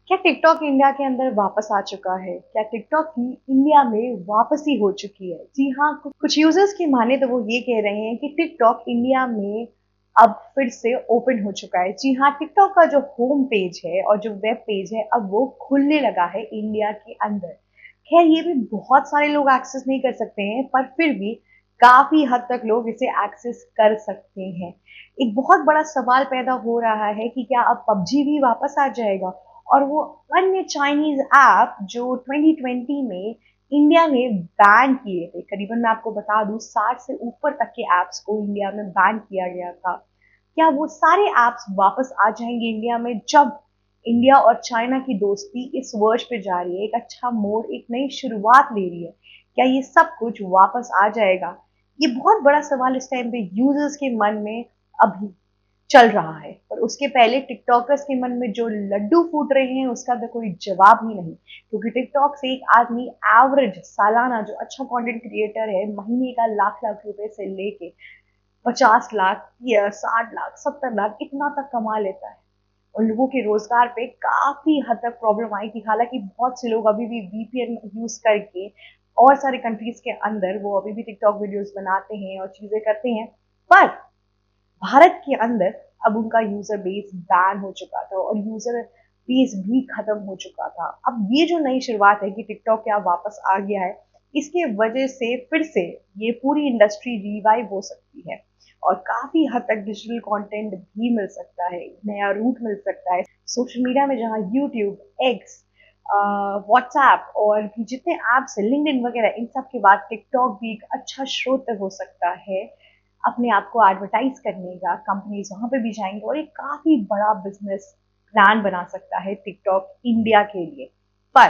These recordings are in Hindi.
क्या टिकटॉक इंडिया के अंदर वापस आ चुका है? क्या टिकटॉक की इंडिया में वापसी हो चुकी है? जी हाँ, कुछ यूजर्स की माने तो वो ये कह रहे हैं कि टिकटॉक इंडिया में अब फिर से ओपन हो चुका है। जी हाँ, टिकटॉक का जो होम पेज है और जो वेब पेज है अब वो खुलने लगा है इंडिया के अंदर। खैर ये भी बहुत सारे लोग एक्सेस नहीं कर सकते हैं, पर फिर भी काफी हद तक लोग इसे एक्सेस कर सकते हैं। एक बहुत बड़ा सवाल पैदा हो रहा है कि क्या अब पबजी भी वापस आ जाएगा, और वो अन्य चाइनीज ऐप जो 2020 में इंडिया ने बैन किए थे। करीबन मैं आपको बता दूं 60 से ऊपर तक के ऐप्स को इंडिया में बैन किया गया था। क्या वो सारे ऐप्स वापस आ जाएंगे इंडिया में, जब इंडिया और चाइना की दोस्ती इस वर्ष पे जा रही है, एक अच्छा मोड़, एक नई शुरुआत ले रही है? क्या ये सब कुछ वापस आ जाएगा? ये बहुत बड़ा सवाल इस टाइम पे यूजर्स के मन में अभी चल रहा है। पर उसके पहले टिकटॉकर्स के मन में जो लड्डू फूट रहे हैं उसका तो कोई जवाब ही नहीं, क्योंकि टिकटॉक से एक आदमी एवरेज सालाना जो अच्छा कंटेंट क्रिएटर है महीने का लाख लाख रुपए से लेके 50 लाख या 60 लाख 70 लाख इतना तक कमा लेता है। उन लोगों के रोजगार पे काफी हद तक प्रॉब्लम आई थी। हालांकि बहुत से लोग अभी भी वीपीएन यूज करके और सारे कंट्रीज के अंदर वो अभी भी टिकटॉक वीडियोस बनाते हैं और चीजें करते हैं, पर भारत के अंदर अब उनका यूजर बेस बैन हो चुका था और यूजर बेस भी खत्म हो चुका था। अब ये जो नई शुरुआत है कि टिकटॉक क्या वापस आ गया है, इसके वजह से फिर से ये पूरी इंडस्ट्री रिवाइव हो सकती है और काफी हद तक डिजिटल कंटेंट भी मिल सकता है, नया रूट मिल सकता है सोशल मीडिया में। जहां यूट्यूब, एक्स, व्हाट्सएप और भी जितने ऐप्स हैं, लिंक्डइन वगैरह, इन सब के बाद टिकटॉक भी एक अच्छा स्रोत हो सकता है अपने आप को एडवर्टाइज करने का। कंपनीज वहां पे भी जाएंगे और एक काफी बड़ा बिजनेस प्लान बना सकता है टिकटॉक इंडिया के लिए। पर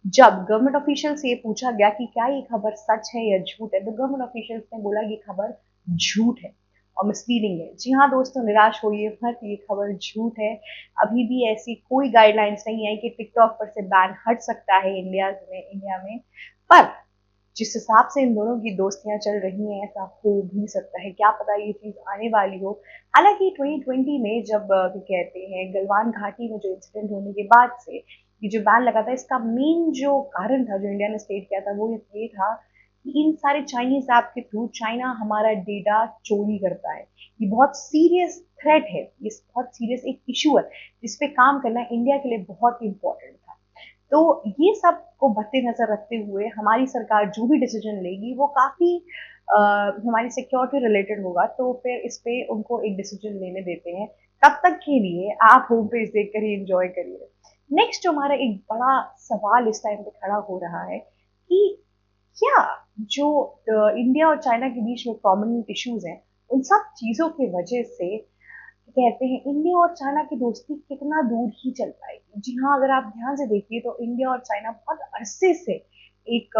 जब गवर्नमेंट ऑफिशियल से ये पूछा गया कि क्या ये खबर सच है या झूठ है, तो गवर्नमेंट ऑफिशियल्स ने बोला ये खबर झूठ है और मिसलीडिंग है। जी हाँ दोस्तों, निराश होइए मत, ये खबर झूठ है। अभी भी ऐसी कोई गाइडलाइंस नहीं आई कि टिकटॉक पर से बैन हट सकता है इंडिया में। पर जिस हिसाब से इन दोनों की दोस्तियां चल रही हैं ऐसा हो भी सकता है, क्या पता ये चीज आने वाली हो। हालांकि 2020 में जब क्या कहते हैं गलवान घाटी में जो इंसिडेंट होने के बाद से ये जो बैन लगा था, इसका मेन जो कारण था जो इंडिया ने स्टेट किया था वो ये था कि इन सारे चाइनीज ऐप के थ्रू चाइना हमारा डेटा चोरी करता है। ये बहुत सीरियस थ्रेट है, ये बहुत सीरियस एक इशू है जिसपे काम करना इंडिया के लिए बहुत इंपॉर्टेंट था। तो ये सब को मद्देनजर रखते हुए हमारी सरकार जो भी डिसीजन लेगी वो काफी हमारी सिक्योरिटी रिलेटेड होगा, तो फिर इस पे उनको एक डिसीजन लेने देते हैं। तब तक के लिए आप होम पेज देख कर ही एंजॉय करिए। नेक्स्ट जो हमारा एक बड़ा सवाल इस टाइम पे खड़ा हो रहा है कि क्या जो इंडिया और चाइना के बीच में प्रोमिनेंट इश्यूज हैं, उन सब चीजों की वजह से कहते हैं इंडिया और चाइना की दोस्ती कितना दूर ही चल पाएगी। जी हाँ, अगर आप ध्यान से देखिए तो इंडिया और चाइना बहुत अरसे से एक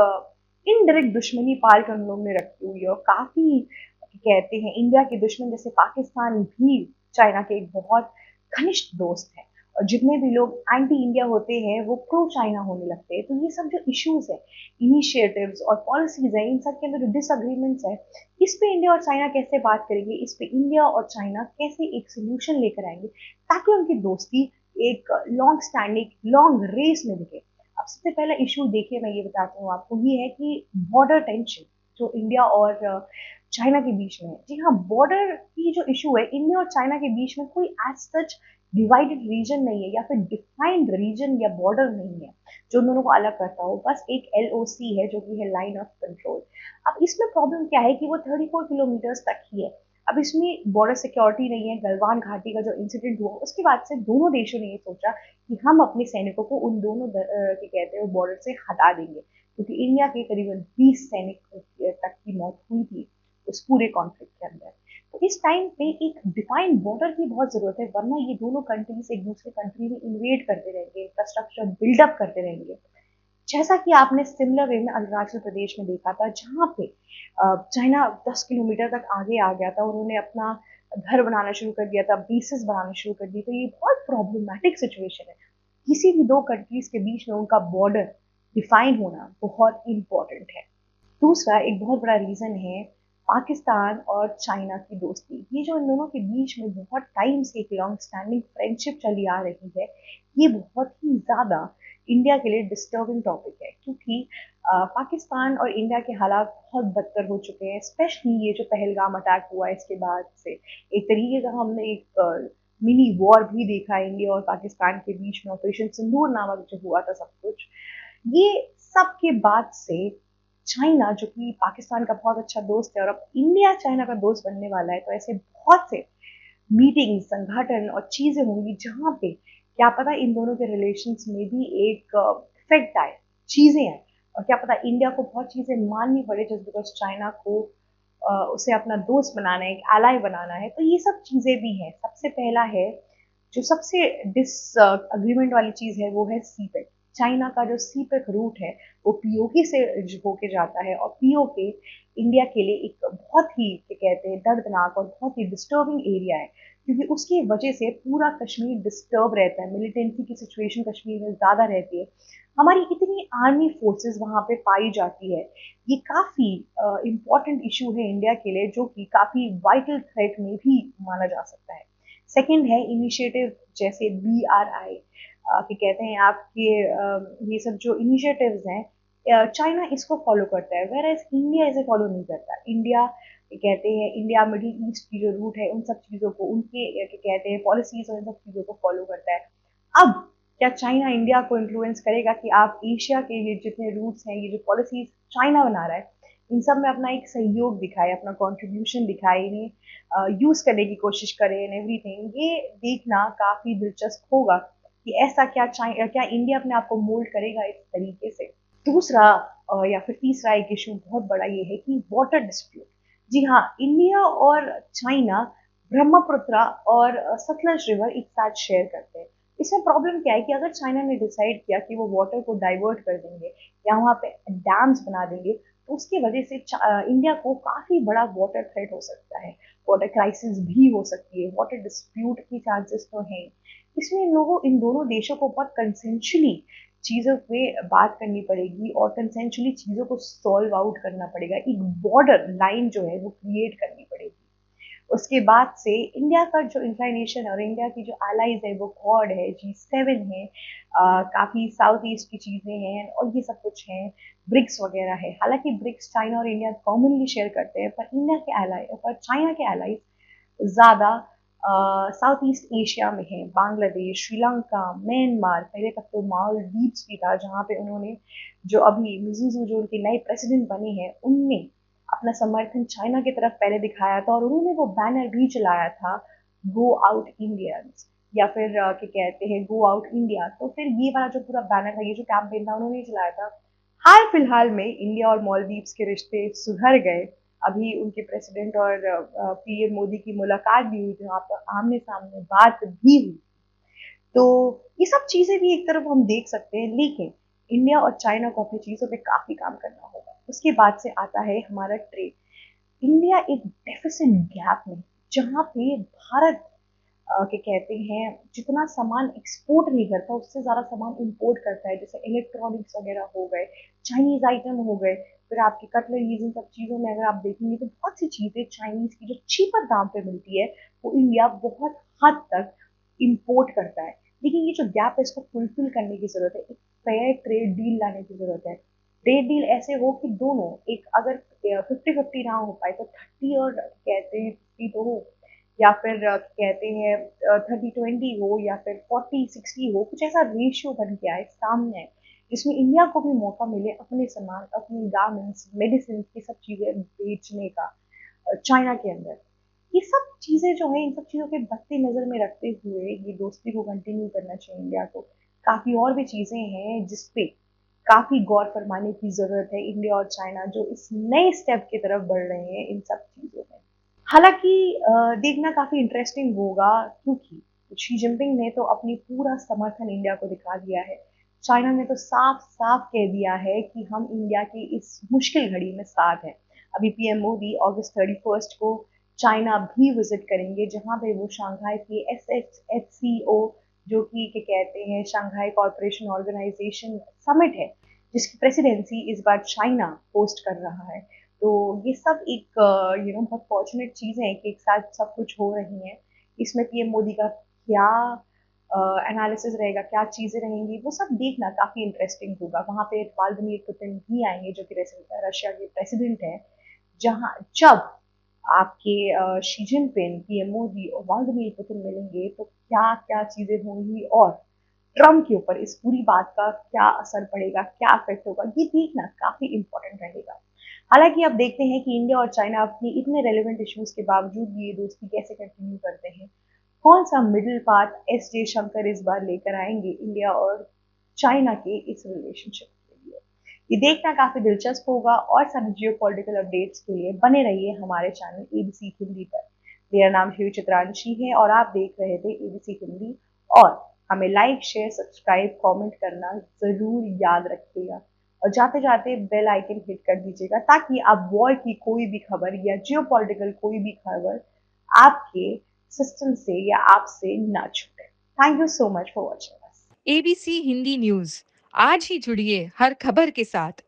इनडायरेक्ट दुश्मनी पाल कर उन लोगों ने रखी हुई है और काफी कहते हैं इंडिया के दुश्मन जैसे पाकिस्तान भी चाइना के एक बहुत घनिष्ठ दोस्त है। और जितने भी लोग एंटी इंडिया होते हैं वो प्रो चाइना होने लगते हैं। तो ये सब जो इश्यूज है, इनिशिएटिव्स और पॉलिसीज है, इन सब के अंदर जो डिसएग्रीमेंट्स है, इस पे इंडिया और चाइना कैसे बात करेंगे, इस पे इंडिया और चाइना कैसे एक सोल्यूशन लेकर आएंगे ताकि उनकी दोस्ती एक लॉन्ग स्टैंडिंग लॉन्ग रेस में दिखे। अब सबसे पहला इशू देखिए, मैं ये बताती हूँ आपको, ये है कि बॉर्डर टेंशन जो इंडिया और चाइना के बीच में है। जी हाँ, बॉर्डर की जो इशू है, इंडिया और चाइना के बीच में कोई एज सच डिवाइडेड रीजन नहीं है या फिर डिफाइंड रीजन या बॉर्डर नहीं है जो दोनों को अलग करता हो। बस एक LOC है जो कि है लाइन ऑफ कंट्रोल। अब इसमें प्रॉब्लम क्या है कि वो 34 किलोमीटर तक ही है। अब इसमें बॉर्डर सिक्योरिटी नहीं है। गलवान घाटी का जो इंसिडेंट हुआ उसके बाद से दोनों देशों ने ये सोचा कि हम अपने सैनिकों को उन दोनों कहते हैं बॉर्डर से हटा देंगे, क्योंकि इंडिया के करीबन 20 सैनिक तक की मौत हुई थी उस पूरे कॉन्फ्लिक्ट के अंदर। तो इस टाइम पे एक डिफाइंड बॉर्डर की बहुत जरूरत है, वरना ये दोनों कंट्रीज एक दूसरे कंट्री में इन्वेड करते रहेंगे, इंफ्रास्ट्रक्चर बिल्डअप करते रहेंगे। जैसा कि आपने सिमिलर वे में अरुणाचल प्रदेश में देखा था, जहां पे चाइना 10 किलोमीटर तक आगे आ गया था, उन्होंने अपना घर बनाना शुरू कर दिया था, बेसिस बनाना शुरू कर दी। तो ये बहुत प्रॉब्लमैटिक सिचुएशन है। किसी भी दो कंट्रीज के बीच में उनका बॉर्डर डिफाइन होना बहुत इंपॉर्टेंट है। दूसरा एक बहुत बड़ा रीजन है पाकिस्तान और चाइना की दोस्ती, ये जो इन दोनों के बीच में बहुत टाइम से एक लॉन्ग स्टैंडिंग फ्रेंडशिप चली आ रही है, ये बहुत ही ज़्यादा इंडिया के लिए डिस्टर्बिंग टॉपिक है, क्योंकि पाकिस्तान और इंडिया के हालात बहुत बदतर हो चुके हैं। स्पेशली ये जो पहलगाम अटैक हुआ है इसके बाद से एक तरीके का हमने एक मिनी वॉर भी देखा है इंडिया और पाकिस्तान के बीच में। ऑपरेशन सिंदूर नामक जो हुआ था सब कुछ, ये सब के बाद से चाइना जो कि पाकिस्तान का बहुत अच्छा दोस्त है और अब इंडिया चाइना का दोस्त बनने वाला है, तो ऐसे बहुत से मीटिंग संगठन और चीजें होंगी जहां पे क्या पता इन दोनों के रिलेशंस में भी एक इफेक्ट आए, चीजें आए, और क्या पता इंडिया को बहुत चीजें माननी पड़े जस्ट बिकॉज चाइना को उसे अपना दोस्त बनाना है, एक एलाई बनाना है। तो ये सब चीजें भी हैं। सबसे पहला है, जो सबसे डिस अग्रीमेंट वाली चीज है, वो है सीपेक। चाइना का जो सीपेक रूट है वो पीओके से होके जाता है, और पीओके इंडिया के लिए एक बहुत ही क्या कहते हैं दर्दनाक और बहुत ही डिस्टर्बिंग एरिया है, क्योंकि उसकी वजह से पूरा कश्मीर डिस्टर्ब रहता है। मिलिटेंसी की सिचुएशन कश्मीर में ज्यादा रहती है। हमारी इतनी आर्मी फोर्सेस वहां पे पाई जाती है। ये काफी इम्पोर्टेंट इशू है इंडिया के लिए, जो कि काफी वाइटल थ्रेट में भी माना जा सकता है। सेकंड है इनिशिएटिव जैसे BRI कि कहते हैं आपके ये सब जो इनिशिएटिव्स हैं, चाइना इसको फॉलो करता है, वेर एज इंडिया इसे फॉलो नहीं करता। इंडिया कहते हैं इंडिया मिडिल ईस्ट की जो रूट है उन सब चीज़ों को, उनके क्या कहते हैं पॉलिसीज और इन सब चीज़ों को फॉलो करता है। अब क्या चाइना इंडिया को इन्फ्लुएंस करेगा कि आप एशिया के ये जितने रूट्स हैं, ये जो पॉलिसीज चाइना बना रहा है, इन सब में अपना एक सहयोग दिखाए, अपना कंट्रीब्यूशन दिखाए, इन्हें यूज करने की कोशिश करें एंड एवरीथिंग। ये देखना काफी दिलचस्प होगा कि ऐसा क्या इंडिया अपने आप को मोल्ड करेगा इस तरीके से। दूसरा या फिर तीसरा एक इशू बहुत बड़ा ये है कि वाटर डिस्प्यूट। जी हाँ, इंडिया और चाइना ब्रह्मपुत्र और सतलज रिवर एक साथ शेयर करते हैं। इसमें प्रॉब्लम क्या है कि अगर चाइना ने डिसाइड किया कि वो वाटर को डाइवर्ट कर देंगे या वहाँ पे डैम्स बना देंगे, तो उसकी वजह से इंडिया को काफी बड़ा वाटर थ्रेट हो सकता है। वाटर क्राइसिस भी हो सकती है, वाटर डिस्प्यूट की चांसेस तो हैं। इसमें इन दोनों देशों को बहुत कंसेंशुअली चीज़ों पे बात करनी पड़ेगी और कंसेंशुअली चीज़ों को सॉल्व आउट करना पड़ेगा। एक बॉर्डर लाइन जो है वो क्रिएट करनी पड़ेगी। उसके बाद से इंडिया का जो इंक्लाइनेशन और इंडिया की जो एलाइज है वो क्वाड है, G7 है, काफ़ी साउथ ईस्ट की चीज़ें हैं और ये सब कुछ है, ब्रिक्स वगैरह है। हालांकि ब्रिक्स चाइना और इंडिया कॉमनली शेयर करते हैं, पर इंडिया के एलाई पर चाइना के एलाइज ज़्यादा साउथ ईस्ट एशिया में है। बांग्लादेश, श्रीलंका, म्यांमार, पहले तक तो मालदीव्स भी था जहाँ पे उन्होंने जो अभी मिजुजू जो उनके नए प्रेसिडेंट बने हैं उनने अपना समर्थन चाइना की तरफ पहले दिखाया था और उन्होंने वो बैनर भी चलाया था, गो आउट इंडियंस, या फिर क्या कहते हैं गो आउट इंडिया। तो फिर ये वाला जो पूरा बैनर था, ये जो कैंपेन था, उन्होंने चलाया था। हाल फिलहाल में इंडिया और मालदीव्स के रिश्ते सुधर गए। अभी उनके प्रेसिडेंट और पीएम मोदी की मुलाकात भी हुई, जहाँ पर आमने सामने बात भी हुई। तो ये सब चीजें भी एक तरफ हम देख सकते हैं, लेकिन इंडिया और चाइना को अपनी चीजों पे काफी काम करना होगा। उसके बाद से आता है हमारा ट्रेड। इंडिया एक डेफिसिट गैप में, जहाँ पे भारत क्या कहते हैं जितना सामान एक्सपोर्ट नहीं करता उससे ज्यादा सामान इंपोर्ट करता है, जैसे इलेक्ट्रॉनिक्स वगैरह हो गए, चाइनीज आइटम हो गए, फिर आपके कटलरीज, इन सब चीजों में अगर आप देखेंगे तो बहुत सी चीजें चाइनीज की जो चीपर दाम पे मिलती है वो इंडिया बहुत हद तक इंपोर्ट करता है। लेकिन ये जो गैप है इसको फुलफिल करने की जरूरत है, एक फेयर ट्रेड डील लाने की जरूरत है। ट्रेड डील ऐसे हो कि दोनों एक अगर 50-50 ना हो पाए तो 30 और कहते हैं 50 तो हो, या फिर कहते हैं 30-20 हो, या फिर 40-60 हो, कुछ ऐसा रेशियो बन के आए सामने, जिसमें इंडिया को भी मौका मिले अपने सामान, अपनी गारमेंट्स, मेडिसिन की सब चीजें बेचने का चाइना के अंदर। ये सब चीजें जो है, इन सब चीजों के बत्ते नजर में रखते हुए ये दोस्ती को कंटिन्यू करना चाहिए इंडिया को। काफी और भी चीजें हैं जिसपे काफी गौर फरमाने की जरूरत है। इंडिया और चाइना जो इस नए स्टेप की तरफ बढ़ रहे हैं इन सब चीजों में, हालांकि देखना काफी इंटरेस्टिंग होगा, क्योंकि शी जिनपिंग ने तो अपनी पूरा समर्थन इंडिया को दिखा दिया है। चाइना ने तो साफ साफ कह दिया है कि हम इंडिया की इस मुश्किल घड़ी में साथ हैं। अभी पीएम मोदी अगस्त 31 को चाइना भी विजिट करेंगे, जहां पे वो शंघाई की SHO जो कि क्या कहते हैं शंघाई कॉरपोरेशन ऑर्गेनाइजेशन समिट है, जिसकी प्रेसिडेंसी इस बार चाइना होस्ट कर रहा है। तो ये सब एक बहुत फॉर्चुनेट चीज़ है कि एक साथ सब कुछ हो रही है। इसमें पीएम मोदी का क्या एनालिसिस रहेगा, क्या चीज़ें रहेंगी, वो सब देखना काफ़ी इंटरेस्टिंग होगा। वहाँ पे व्लादिमीर पुतिन भी आएँगे जो कि रशिया के प्रेसिडेंट हैं। जहाँ जब आपके शी जिनपिंग, पीएम मोदी और व्लादिमीर पुतिन मिलेंगे तो क्या-क्या चीज़ें होंगी और ट्रम्प के ऊपर इस पूरी बात का क्या असर पड़ेगा, क्या इफ़ेक्ट होगा, ये देखना काफ़ी इम्पोर्टेंट रहेगा। हालाँकि अब देखते हैं कि इंडिया और चाइना अपनी इतने रेलेवेंट इश्यूज़ के बावजूद भी ये दोस्ती कैसे कंटिन्यू करते हैं। कौन-सा मिडल पाथ एस जयशंकर इस बार लेकर आएँगे इंडिया और चाइना के इस रिलेशनशिप के लिए। ये देखना काफ़ी दिलचस्प होगा और सारे जियोपॉलिटिकल अपडेट्स के लिए बने रहिए हमारे चैनल एबीसी हिंदी पर। मेरा नाम शिव चित्रांशी है और आप देख रहे थे एबीसी हिंदी और हमें लाइक, शेयर, सब्सक्राइब, कमेंट करना ज़रूर याद रखिएगा। और जाते-जाते बेल आइकन हिट कर दीजिएगा ताकि आप वॉर की कोई भी खबर या जियोपॉलिटिकल कोई भी खबर आपके सिस्टम से या आपसे ना छूटे। Thank you so much for watching us. ABC Hindi news आज ही जुड़िए हर खबर के साथ।